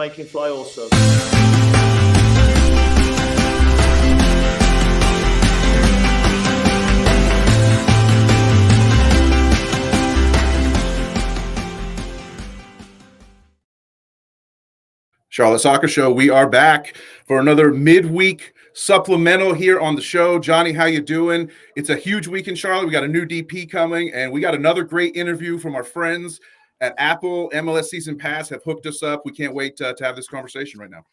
make him fly also. Charlotte Soccer Show. We are back for another midweek supplemental here on the show. Johnny, how you doing? It's a huge week in Charlotte. We got a new DP coming, and we got another great interview from our friends at Apple MLS Season Pass have hooked us up. We can't wait to have this conversation right now.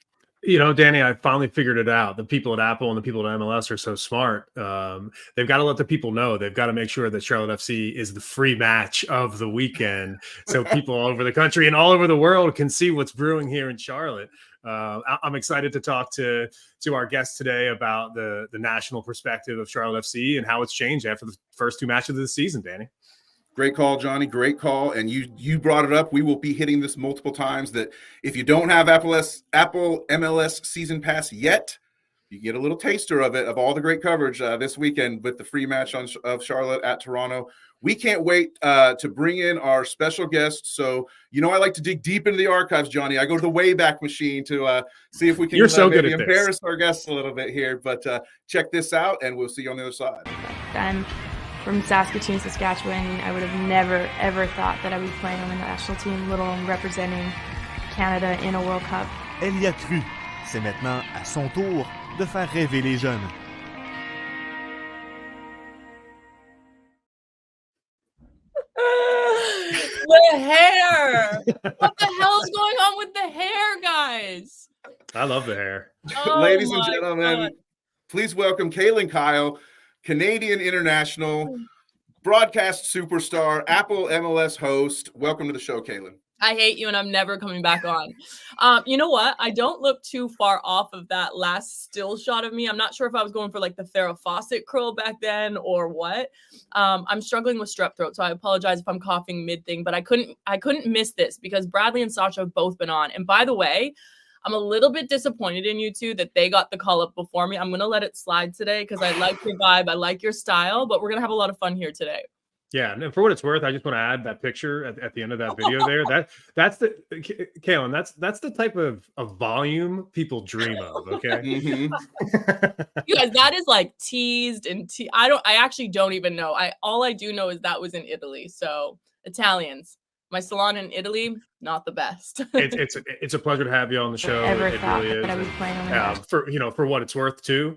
You know, Danny, I finally figured it out. The people at Apple and the people at MLS are so smart. They've got to let the people know. They've got to make sure that Charlotte FC is the free match of the weekend, so people all over the country and all over the world can see what's brewing here in Charlotte. I'm excited to talk to our guest today about the national perspective of Charlotte FC and how it's changed after the first two matches of the season, Danny. Great call, Johnny. Great call. And you brought it up. We will be hitting this multiple times that if you don't have Apple MLS Season Pass yet, you get a little taster of it, of all the great coverage this weekend with the free match of Charlotte at Toronto. We can't wait to bring in our special guest. So, you know, I like to dig deep into the archives, Johnny. I go to the Wayback Machine to see if we can maybe embarrass our guests a little bit here. But check this out, and we'll see you on the other side. I'm from Saskatoon, Saskatchewan. I would have never, ever thought that I would be playing on the national team, let alone representing Canada in a World Cup. Elle y a cru. C'est maintenant à son tour de faire rêver les jeunes. The hair! What the hell is going on with the hair, guys? I love the hair. Oh, ladies and gentlemen, please welcome Kaylyn Kyle, Canadian international, broadcast superstar, Apple MLS host. Welcome to the show, Kaylyn. I hate you, and I'm never coming back on. You know what? I don't look too far off of that last still shot of me. I'm not sure if I was going for like the Farrah Fawcett curl back then or what. I'm struggling with strep throat, so I apologize if I'm coughing mid-thing, but I couldn't miss this because Bradley and Sasha have both been on. And by the way, I'm a little bit disappointed in you two that they got the call up before me. I'm going to let it slide today because I like your vibe. I like your style, but we're going to have a lot of fun here today. Yeah, and for what it's worth, I just want to add that picture at the end of that video there. That's the Kaylyn. That's the type of volume people dream of. Okay, Mm-hmm. You guys, that is like teased and I actually don't even know. All I do know is that was in Italy. So Italians, my salon in Italy, not the best. It's a pleasure to have you on the show. Ever it thought really is. that I was playing on the For what it's worth too.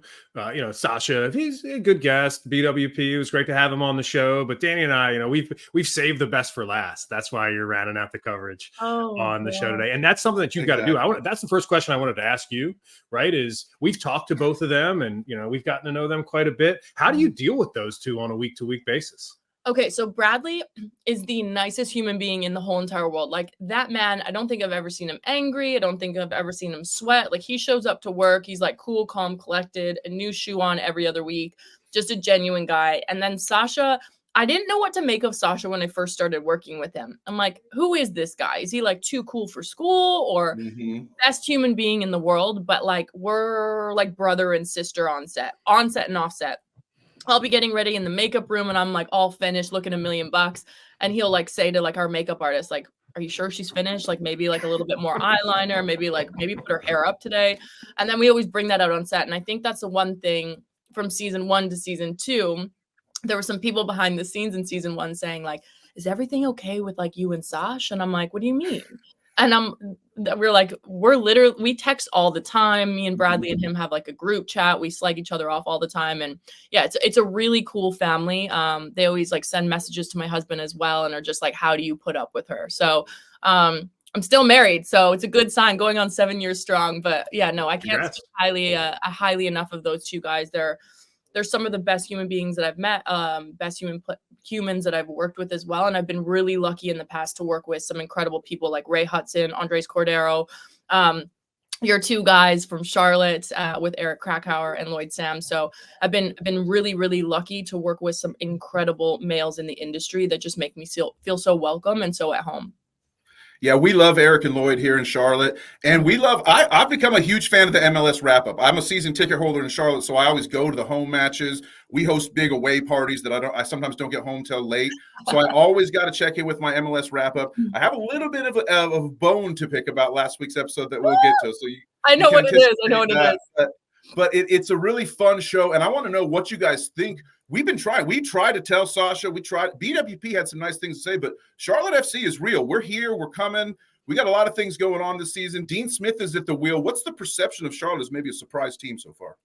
Sasha, he's a good guest. BWP, it was great to have him on the show. But Danny and I, we've saved the best for last. That's why you're rounding out the coverage on the show today, and that's something that you've got to do. That's the first question I wanted to ask you. Right? Is we've talked to both of them, and we've gotten to know them quite a bit. How do you deal with those two on a week-to-week basis? Okay, so Bradley is the nicest human being in the whole entire world. Like, that man, I don't think I've ever seen him angry. I don't think I've ever seen him sweat. Like, he shows up to work. He's like cool, calm, collected, a new shoe on every other week. Just a genuine guy. And then Sasha, I didn't know what to make of Sasha when I first started working with him. I'm like, who is this guy? Is he like too cool for school or best human being in the world? But like, we're like brother and sister on set and off set. I'll be getting ready in the makeup room and I'm like all finished, looking $1 million. And he'll like say to like our makeup artist, like, are you sure she's finished? Like maybe like a little bit more eyeliner, maybe put her hair up today. And then we always bring that out on set. And I think that's the one thing from season 1 to season 2. There were some people behind the scenes in season 1 saying like, is everything okay with like you and Sash? And I'm like, what do you mean? And we text all the time. Me and Bradley and him have like a group chat. We slag each other off all the time. And yeah, it's a really cool family. They always like send messages to my husband as well. And are just like, how do you put up with her? So, I'm still married, so it's a good sign going on 7 years strong, but yeah, no, I can't speak highly enough of those two guys. They're some of the best human beings that I've met, best humans that I've worked with as well. And I've been really lucky in the past to work with some incredible people like Ray Hudson, Andres Cordero, your two guys from Charlotte with Eric Krakauer and Lloyd Sam. So I've been really, really lucky to work with some incredible males in the industry that just make me feel so welcome and so at home. Yeah, we love Eric and Lloyd here in Charlotte, and I've become a huge fan of the MLS Wrap Up. I'm a season ticket holder in Charlotte, so I always go to the home matches. We host big away parties that I sometimes don't get home till late, so I always got to check in with my MLS Wrap Up. I have a little bit of a bone to pick about last week's episode that we'll get to. So I know what it is. I know what it is. But it's a really fun show, and I want to know what you guys think. We've been trying. We tried to tell Sasha. BWP had some nice things to say, but Charlotte FC is real. We're here. We're coming. We got a lot of things going on this season. Dean Smith is at the wheel. What's the perception of Charlotte as maybe a surprise team so far?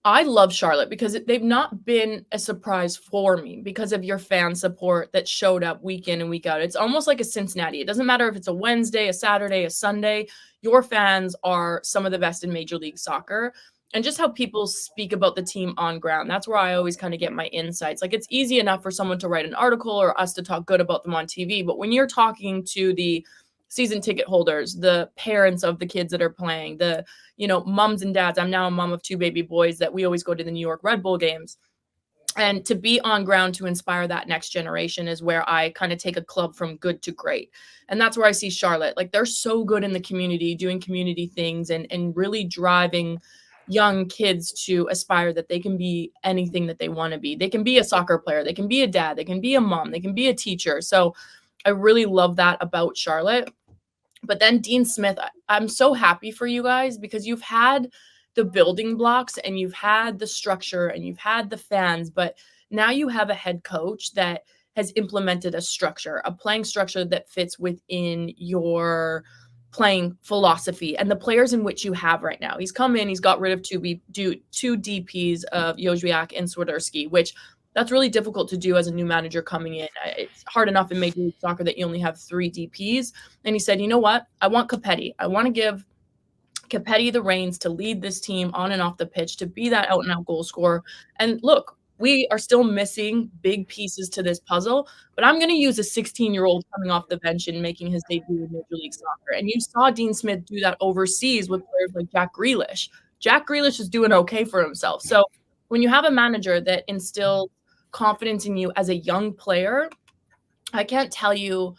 I love Charlotte because they've not been a surprise for me because of your fan support that showed up week in and week out. It's almost like a Cincinnati. It doesn't matter if it's a Wednesday, a Saturday, a Sunday. Your fans are some of the best in Major League Soccer. And just how people speak about the team on ground. That's where I always kind of get my insights. Like, it's easy enough for someone to write an article or us to talk good about them on TV. But when you're talking to the season ticket holders, the parents of the kids that are playing, the, moms and dads. I'm now a mom of 2 baby boys that we always go to the New York Red Bull games. And to be on ground to inspire that next generation is where I kind of take a club from good to great. And that's where I see Charlotte. Like, they're so good in the community, doing community things and really driving young kids to aspire that they can be anything that they want to be. They can be a soccer player. They can be a dad. They can be a mom. They can be a teacher. So I really love that about Charlotte. But then Dean Smith, I'm so happy for you guys because you've had the building blocks and you've had the structure and you've had the fans, but now you have a head coach that has implemented a structure, a playing structure that fits within your playing philosophy and the players in which you have right now. He's come in, he's got rid of two DPs of Jóźwiak and Swiderski, which that's really difficult to do as a new manager coming in. It's hard enough in Major League Soccer that you only have 3 DPs. And he said, you know what? I want Capetti. I want to give Capetti the reins to lead this team on and off the pitch, to be that out-and-out goal scorer. And look, we are still missing big pieces to this puzzle, but I'm going to use a 16-year-old coming off the bench and making his debut in Major League Soccer. And you saw Dean Smith do that overseas with players like Jack Grealish. Jack Grealish is doing okay for himself. So when you have a manager that instills confidence in you as a young player, I can't tell you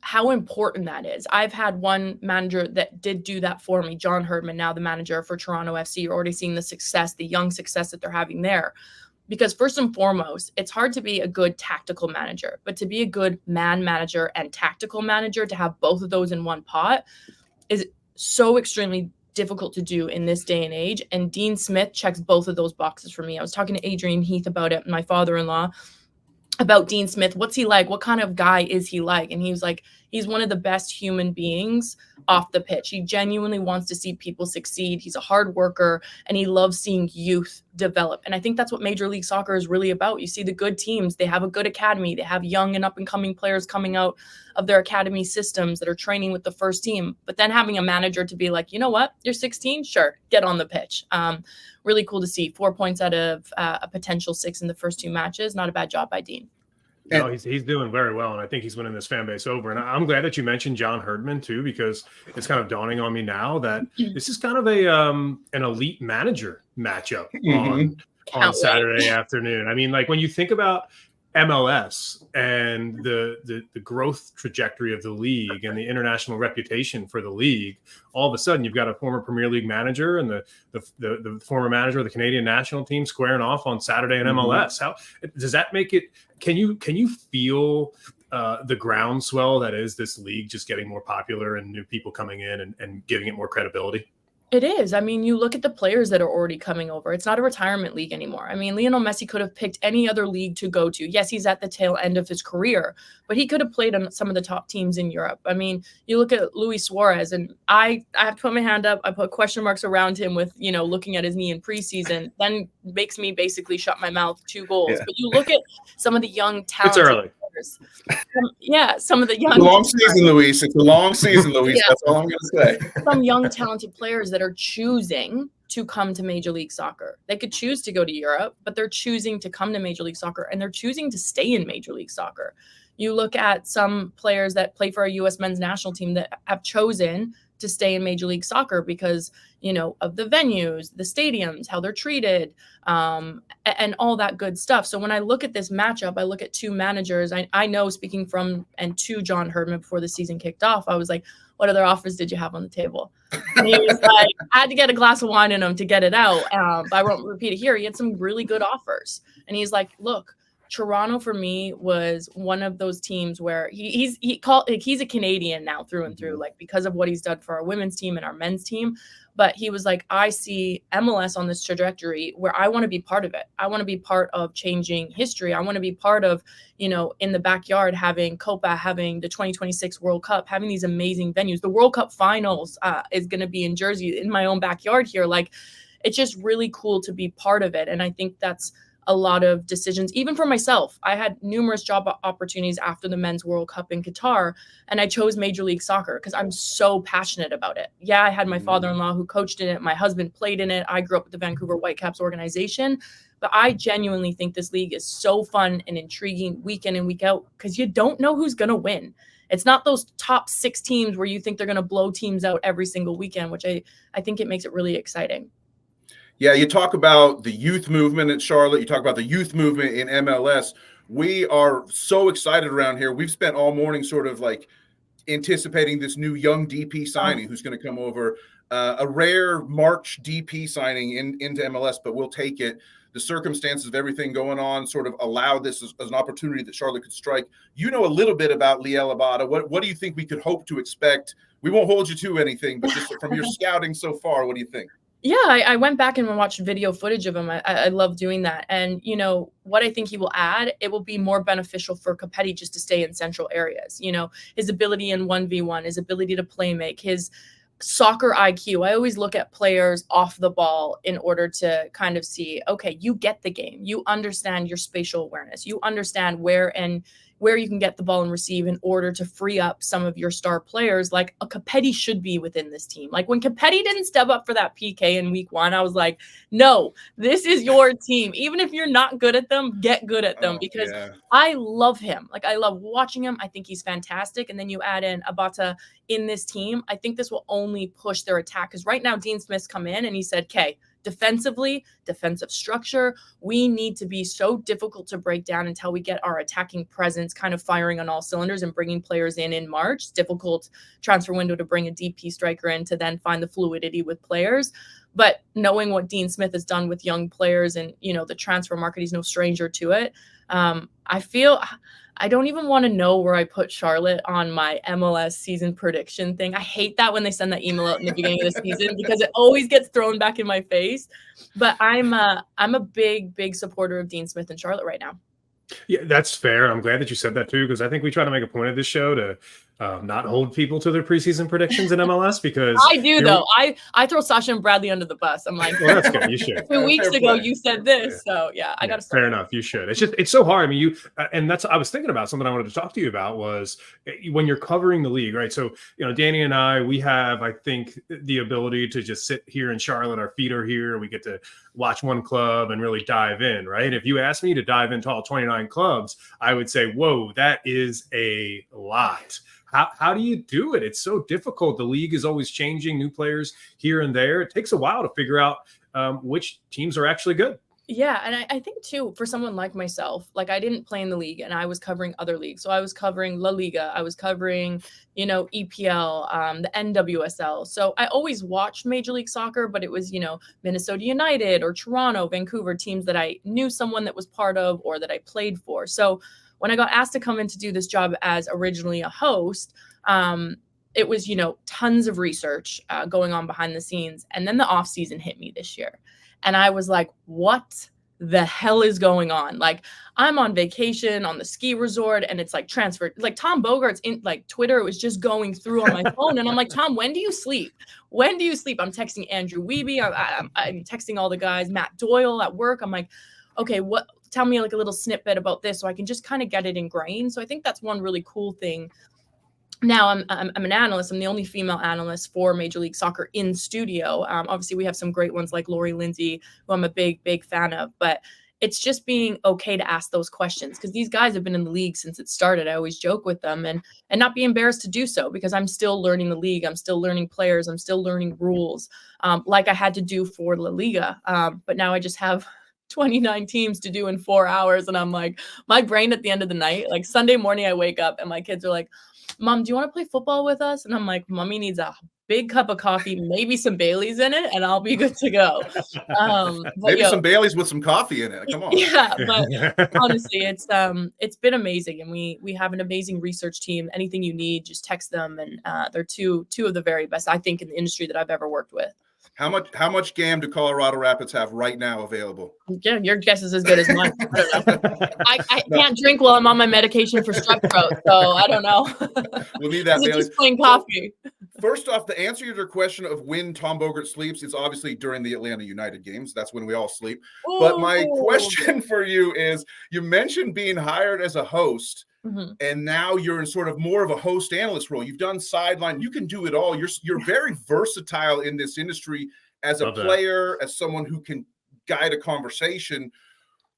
how important that is. I've had one manager that did do that for me, John Herdman, now the manager for Toronto FC. You're already seeing the success, the young success that they're having there. Because first and foremost, it's hard to be a good tactical manager, but to be a good man manager and tactical manager, to have both of those in one pot is so extremely difficult to do in this day and age. And Dean Smith checks both of those boxes for me. I was talking to Adrian Heath about it, my father-in-law, about Dean Smith. What's he like? What kind of guy is he like? And he was like, he's one of the best human beings off the pitch. He genuinely wants to see people succeed. He's a hard worker and he loves seeing youth develop. And I think that's what Major League Soccer is really about. You see the good teams, they have a good academy. They have young and up and coming players coming out of their academy systems that are training with the first team. But then having a manager to be like, you know what? You're 16? Sure. Get on the pitch. Really cool to see. 4 points out of a potential 6 in the first 2 matches. Not a bad job by Dean. No, he's doing very well, and I think he's winning this fan base over. And I'm glad that you mentioned John Herdman too, because it's kind of dawning on me now that this is kind of an elite manager matchup on Saturday afternoon. I mean, like when you think about MLS and the growth trajectory of the league and the international reputation for the league, all of a sudden you've got a former Premier League manager and the former manager of the Canadian national team squaring off on Saturday in MLS. How does that make it? Can you feel the groundswell that is this league just getting more popular and new people coming in and giving it more credibility? It is. I mean, you look at the players that are already coming over. It's not a retirement league anymore. I mean, Lionel Messi could have picked any other league to go to. Yes, he's at the tail end of his career, but he could have played on some of the top teams in Europe. I mean, you look at Luis Suarez, and I have to put my hand up. I put question marks around him with, looking at his knee in preseason. Then makes me basically shut my mouth. 2 goals. Yeah. But you look at some of the young talent. It's early. Some of the young. It's a long season, Luis. It's a long season, Luis. Yeah. That's all I'm going to say. Some young talented players that are choosing to come to Major League Soccer. They could choose to go to Europe, but they're choosing to come to Major League Soccer, and they're choosing to stay in Major League Soccer. You look at some players that play for our U.S. men's national team that have chosen to stay in Major League Soccer because, of the venues, the stadiums, how they're treated, and all that good stuff. So when I look at this matchup, I look at two managers. I know, speaking from and to John Herdman before the season kicked off, I was like, what other offers did you have on the table? And he was like, I had to get a glass of wine in him to get it out. But I won't repeat it here. He had some really good offers. And he's like, look, Toronto for me was one of those teams where he's a Canadian now through and through, like because of what he's done for our women's team and our men's team. But he was like, I see MLS on this trajectory where I want to be part of it. I want to be part of changing history. I want to be part of, in the backyard, having Copa, having the 2026 World Cup, having these amazing venues. The World Cup finals is going to be in Jersey, in my own backyard here. Like, it's just really cool to be part of it. And I think that's a lot of decisions, even for myself. I had numerous job opportunities after the Men's World Cup in Qatar, and I chose Major League Soccer because I'm so passionate about it. Yeah, I had my father-in-law who coached in it. My husband played in it. I grew up with the Vancouver Whitecaps organization. But I genuinely think this league is so fun and intriguing week in and week out because you don't know who's going to win. It's not those top 6 teams where you think they're going to blow teams out every single weekend, which I think it makes it really exciting. Yeah, you talk about the youth movement at Charlotte. You talk about the youth movement in MLS. We are so excited around here. We've spent all morning sort of like anticipating this new young DP signing who's going to come over. A rare March DP signing into MLS, but we'll take it. The circumstances of everything going on sort of allow this as an opportunity that Charlotte could strike. You know a little bit about Liel Abada. What do you think we could hope to expect? We won't hold you to anything, but just from your scouting so far, what do you think? Yeah, I went back and watched video footage of him. I love doing that. And, what I think he will add, it will be more beneficial for Capetti just to stay in central areas. His ability in 1v1, his ability to play make, his soccer IQ. I always look at players off the ball in order to kind of see, okay, you get the game. You understand your spatial awareness. You understand where you can get the ball and receive in order to free up some of your star players. Like a Capetti should be within this team. Like when Capetti didn't step up for that PK in week 1, I was like, no, this is your team. Even if you're not good at them, get good at them because I love him. Like I love watching him. I think he's fantastic. And then you add in Abata in this team. I think this will only push their attack because right now Dean Smith's come in and he said, okay, defensively, defensive structure, we need to be so difficult to break down until we get our attacking presence kind of firing on all cylinders and bringing players in March. It's difficult transfer window to bring a DP striker in to then find the fluidity with players. But knowing what Dean Smith has done with young players and, the transfer market, he's no stranger to it. I feel I don't even want to know where I put Charlotte on my MLS season prediction thing. I hate that when they send that email out in the beginning of the season because it always gets thrown back in my face. But I'm a big supporter of Dean Smith and Charlotte right now. Yeah, that's fair. I'm glad that you said that too, because I think we try to make a point of this show to not hold people to their preseason predictions in MLS because I do though. I throw Sasha and Bradley under the bus. I'm like, well, that's good. You should. 2 weeks ago you said this, so yeah, I got to start. Fair enough. You should. It's so hard. I mean, and that's I was thinking about something I wanted to talk to you about was when you're covering the league, right? So Danny and I, we have I think the ability to just sit here in Charlotte. Our feet are here. We get to watch one club and really dive in, right? If you ask me to dive into all 29 clubs, I would say, whoa, that is a lot. How do you do it? It's so difficult. The league is always changing, new players here and there. It takes a while to figure out which teams are actually good. Yeah, and I think too, for someone like myself, like I didn't play in the league and I was covering other leagues. So I was covering La Liga, I was covering, EPL, the NWSL. So I always watched Major League Soccer, but it was, Minnesota United or Toronto, Vancouver, teams that I knew someone that was part of or that I played for. So when I got asked to come in to do this job as originally a host, it was, tons of research going on behind the scenes. And then the off season hit me this year. And I was like, what the hell is going on? Like I'm on vacation on the ski resort and it's like transferred. Like Tom Bogart's in like Twitter was just going through on my phone. And I'm like, Tom, when do you sleep? When do you sleep? I'm texting Andrew Wiebe. I'm texting all the guys, Matt Doyle at work. I'm like, okay, tell me like a little snippet about this so I can just kind of get it ingrained. So I think that's one really cool thing. Now I'm an analyst. I'm the only female analyst for Major League Soccer in studio. Obviously we have some great ones like Lori Lindsay, who I'm a big fan of, but it's just being okay to ask those questions, because these guys have been in the league since it started. I always joke with them, and not be embarrassed to do so, because I'm still learning the league. I'm still learning players. I'm still learning rules, like I had to do for La Liga. But now I just have 29 teams to do in 4 hours. And I'm like, my brain at the end of the night, like Sunday morning, I wake up and my kids are like, Mom, do you want to play football with us? And I'm like, Mommy needs a big cup of coffee, maybe some Baileys in it, and I'll be good to go. Maybe some Baileys with some coffee in it. Come on. Yeah, but honestly, it's been amazing, and we have an amazing research team. Anything you need, just text them, and they're two of the very best, I think, in the industry that I've ever worked with. How much GAM do Colorado Rapids have right now available? Yeah, your guess is as good as mine. I don't know. I can't drink while I'm on my medication for strep throat, so I don't know. We'll need that, Bailey. Just plain coffee. First off, the answer to your question of when Tom Bogert sleeps is obviously during the Atlanta United games. That's when we all sleep. Ooh. But my question for you is, you mentioned being hired as a host. Mm-hmm. And now you're in sort of more of a host analyst role. You've done sideline. You can do it all. You're very versatile in this industry as a player, as someone who can guide a conversation.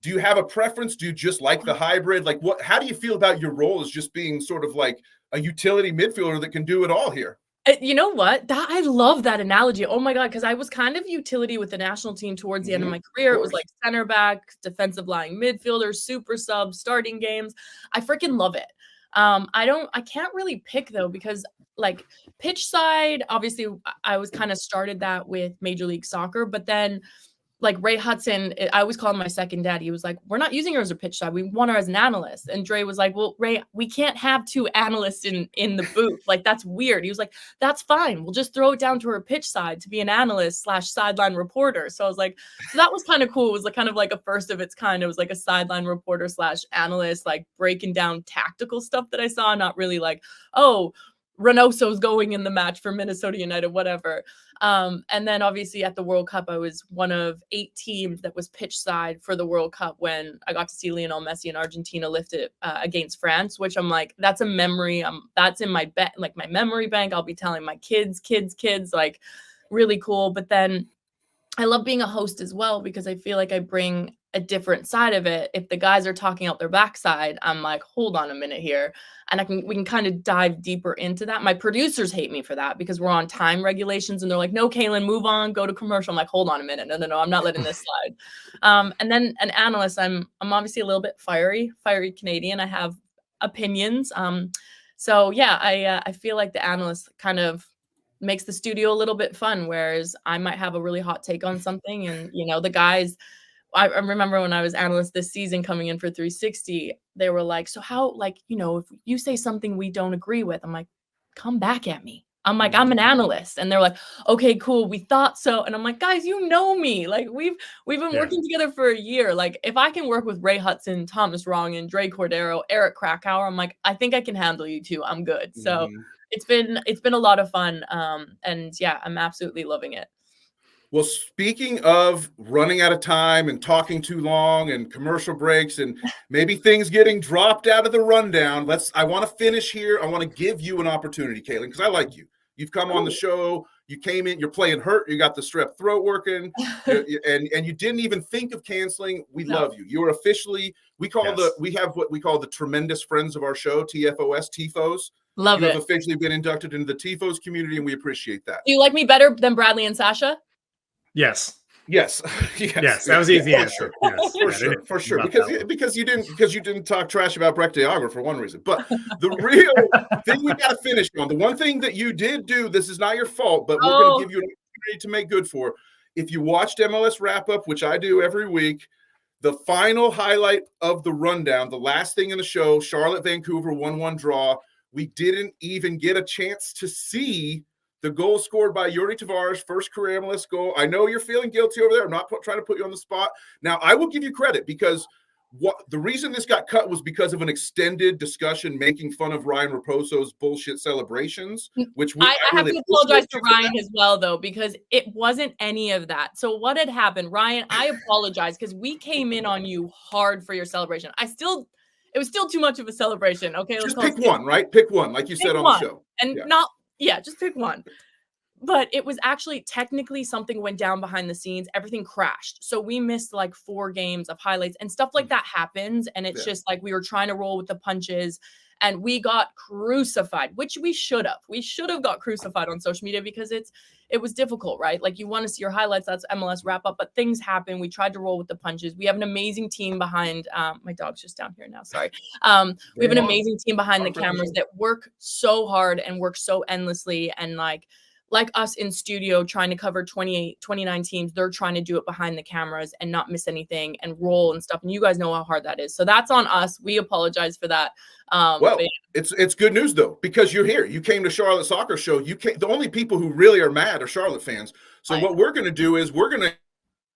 Do you have a preference? Do you just like the hybrid? Like, how do you feel about your role as just being sort of like a utility midfielder that can do it all here? You know what? I love that analogy. Oh my God, because I was kind of utility with the national team towards the end of my career. It was like center back, defensive line midfielder, super sub, starting games. I freaking love it. I can't really pick though, because like pitch side, obviously I was kind of started that with Major League Soccer, but then like Ray Hudson, I always call him my second dad. He was like, we're not using her as a pitch side. We want her as an analyst. And Dre was like, well, Ray, we can't have two analysts in the booth. Like, that's weird. He was like, that's fine. We'll just throw it down to her pitch side to be an analyst / sideline reporter. So I was like, so that was kind of cool. It was like kind of like a first of its kind. It was like a sideline reporter / analyst, like breaking down tactical stuff that I saw, not really like, oh, Reynoso's going in the match for Minnesota United, whatever. And then obviously at the World Cup, I was one of 8 teams that was pitch side for the World Cup when I got to see Lionel Messi and Argentina lift it against France, which I'm like, that's a memory. That's in my like my memory bank. I'll be telling my kids, like really cool. But then I love being a host as well, because I feel like I bring a different side of it. If the guys are talking out their backside, I'm like, hold on a minute here. And we can kind of dive deeper into that. My producers hate me for that because we're on time regulations and they're like, no, Kaylyn, move on, go to commercial. I'm like, hold on a minute. No, I'm not letting this slide. And then an analyst, I'm obviously a little bit fiery Canadian. I have opinions. So yeah, I feel like the analyst kind of makes the studio a little bit fun, whereas I might have a really hot take on something. And, the guys, I remember when I was analyst this season coming in for 360, they were like, so how, like, if you say something we don't agree with, I'm like, come back at me. I'm like, I'm an analyst. And they're like, okay, cool. We thought so. And I'm like, guys, you know me. Like we've been working together for a year. Like if I can work with Ray Hudson, Thomas Rongen, Dre Cordero, Eric Krakauer, I'm like, I think I can handle you too. I'm good. So it's been a lot of fun. And yeah, I'm absolutely loving it. Well, speaking of running out of time and talking too long and commercial breaks and maybe things getting dropped out of the rundown, I want to finish here. I want to give you an opportunity, Kaylyn, because I like you. You've come on the show. You came in. You're playing hurt. You got the strep throat working, and you didn't even think of canceling. We love you. You are officially. We have what we call the tremendous friends of our show, TFOS, TIFOs. Love it. You have officially been inducted into the TIFOs community, and we appreciate that. Do you like me better than Bradley and Sasha? Yes. Yes. That was easy answer. For sure. Because you didn't talk trash about Breck Deagra for one reason. But the real thing we got to finish on, the one thing that you did do, this is not your fault, but we're going to give you an opportunity to make good for. If you watched MLS Wrap Up, which I do every week, the final highlight of the rundown, the last thing in the show, Charlotte-Vancouver 1-1 draw, we didn't even get a chance to see the goal scored by Yuri Tavares, first career MLS goal. I know you're feeling guilty over there. I'm not trying to put you on the spot. Now, I will give you credit because the reason this got cut was because of an extended discussion making fun of Ryan Raposo's bullshit celebrations, which I have to apologize to Ryan as well, though, because it wasn't any of that. So what had happened, Ryan, I apologize because we came in on you hard for your celebration. It was still too much of a celebration. Okay, just pick one, right? Pick one, like you said on the show. And just pick one. But it was actually technically something went down behind the scenes. Everything crashed. So we missed like 4 games of highlights and stuff like that happens. And it's just like we were trying to roll with the punches and we got crucified, which we should have. We should have got crucified on social media because it was difficult, right? Like you want to see your highlights. That's MLS Wrap Up, but things happen. We tried to roll with the punches. We have an amazing team behind. My dog's just down here now. Sorry. We have an amazing team behind the cameras that work so hard and work so endlessly. And like us in studio trying to cover 28, 29 teams, they're trying to do it behind the cameras and not miss anything and roll and stuff. And you guys know how hard that is. So that's on us. We apologize for that. Well, it's good news though, because you're here. You came to Charlotte Soccer Show. The only people who really are mad are Charlotte fans. So what we're going to do is we're going to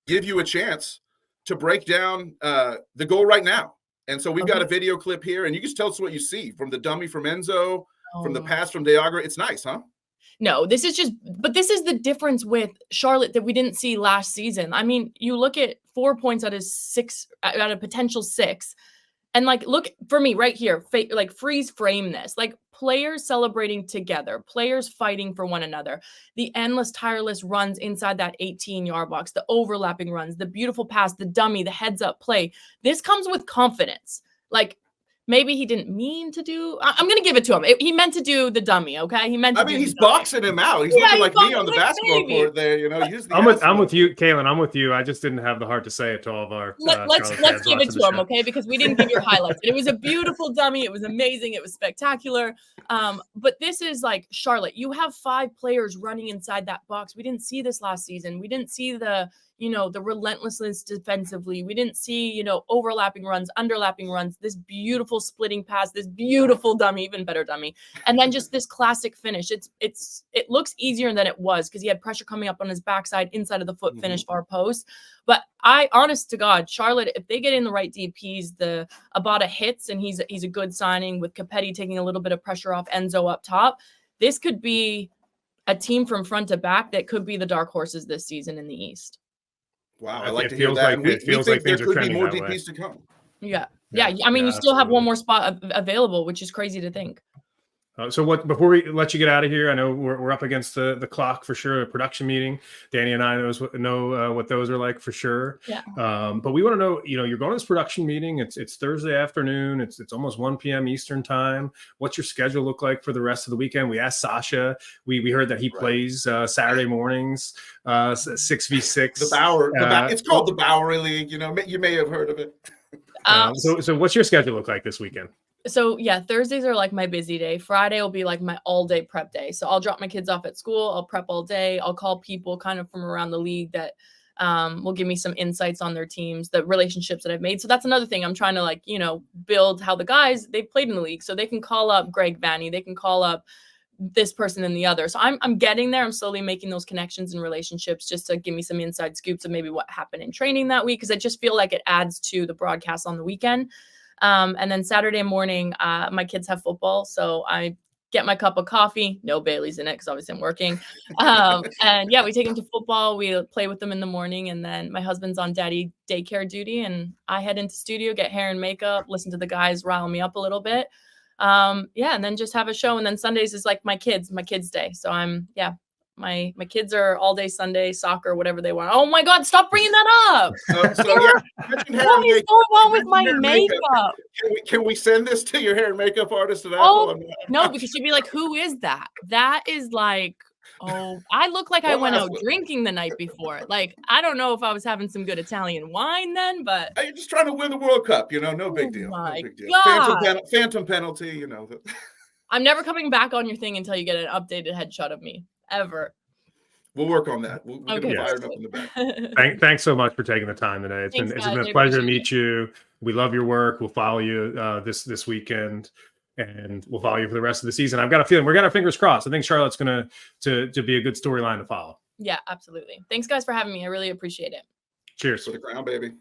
give you a chance to break down the goal right now. And so we've got a video clip here, and you just tell us what you see from the dummy from Enzo, from the pass from Deagra. It's nice, huh? No, this is the difference with Charlotte that we didn't see last season. I mean, you look at 4 points out of potential 6. And like, look for me right here, like freeze frame this, like players celebrating together, players fighting for one another, the endless, tireless runs inside that 18-yard box, the overlapping runs, the beautiful pass, the dummy, the heads up play. This comes with confidence. Like, maybe he didn't mean to do. I'm going to give it to him. He meant to do the dummy. Okay, he meant. He's boxing him out. He's looking like me on the basketball court there. You know, I'm with you, Kaylyn. I'm with you. I just didn't have the heart to say it to all of our. Let's give it to him, okay? Because we didn't give your highlights. And it was a beautiful dummy. It was amazing. It was spectacular. But this is like Charlotte. You have 5 players running inside that box. We didn't see this last season. We didn't see the relentlessness defensively. We didn't see, overlapping runs, underlapping runs, this beautiful splitting pass, this beautiful dummy, even better dummy. And then just this classic finish. It looks easier than it was because he had pressure coming up on his backside, inside of the foot finish far post. But honest to God, Charlotte, if they get in the right DPs, the Abada hits and he's a good signing with Capetti taking a little bit of pressure off Enzo up top. This could be a team from front to back that could be the dark horses this season in the East. Wow, I like to hear that. We think there could be more DPs to come. Yeah. I mean, you still have one more spot available, which is crazy to think. So before we let you get out of here, I know we're up against the clock for sure. A production meeting. Danny and I know what those are like for sure. Yeah. But we want to know, you're going to this production meeting. It's Thursday afternoon. It's almost 1 p.m. Eastern time. What's your schedule look like for the rest of the weekend? We asked Sasha. We heard that he plays Saturday mornings, 6v6. The Bowery. It's called the Bowery League. You may have heard of it. So what's your schedule look like this weekend? So yeah, Thursdays are like my busy day. Friday will be like my all day prep day. So I'll drop my kids off at school. I'll prep all day. I'll call people kind of from around the league that will give me some insights on their teams, the relationships that I've made. So that's another thing I'm trying to build how the guys, they've played in the league. So they can call up Greg Vanny. They can call up this person and the other. So I'm getting there. I'm slowly making those connections and relationships just to give me some inside scoops of maybe what happened in training that week. Cause I just feel like it adds to the broadcast on the weekend. And then Saturday morning, my kids have football. So I get my cup of coffee, no Bailey's in it because obviously I'm working. And yeah, we take them to football. We play with them in the morning. And then my husband's on daddy daycare duty. And I head into studio, get hair and makeup, listen to the guys rile me up a little bit. And then just have a show. And then Sundays is like my kids' day. So my kids are all day Sunday, soccer, whatever they want. Oh my God, stop bringing that up. What is going on with my makeup? Can we send this to your hair and makeup artist at Apple? Oh, no, because she'd be like, who is that? That is like, I look like I went out drinking the night before. Like, I don't know if I was having some good Italian wine then, but. You're just trying to win the World Cup, no big deal. My no big deal. God. Phantom penalty, I'm never coming back on your thing until you get an updated headshot of me. Ever. We'll work on that. We'll get them fired up in the back. Thanks so much for taking the time today. It's been a pleasure to meet you. We love your work. We'll follow you this weekend, and we'll follow you for the rest of the season. I've got a feeling we're got our fingers crossed. I think Charlotte's going to be a good storyline to follow. Yeah, absolutely. Thanks guys for having me. I really appreciate it. Cheers. For the crown, baby.